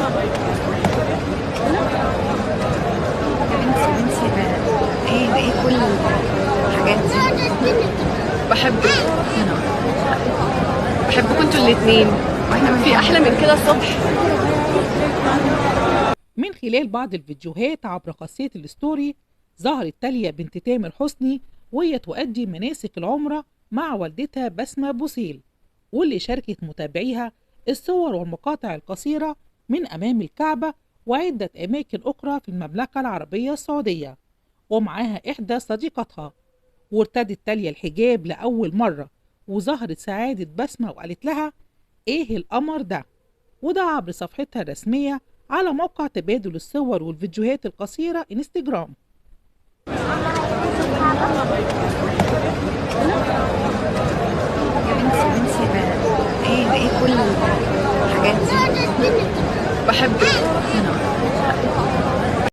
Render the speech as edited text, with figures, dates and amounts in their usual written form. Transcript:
يا بنتي ده ايه كل الحاجات دي؟ بحبك. بحبكم انتوا الاتنين. واحنا في احلى من كده الصبح؟ من خلال بعض الفيديوهات عبر خاصية الستوري، ظهرت تاليا بنت تامر حسني وهي تؤدي مناسك العمرة مع والدتها بسمة بوسيل، واللي شاركت متابعيها الصور والمقاطع القصيرة من أمام الكعبة وعدة أماكن أخرى في المملكة العربية السعودية، ومعاها إحدى صديقتها. وارتدت تاليا الحجاب لأول مرة، وظهرت سعادة بسمة وقالت لها إيه القمر ده؟ وده عبر صفحتها الرسمية على موقع تبادل الصور والفيديوهات القصيرة انستجرام. يا بنتي ده ايه كل الحاجات دي؟ بحبك.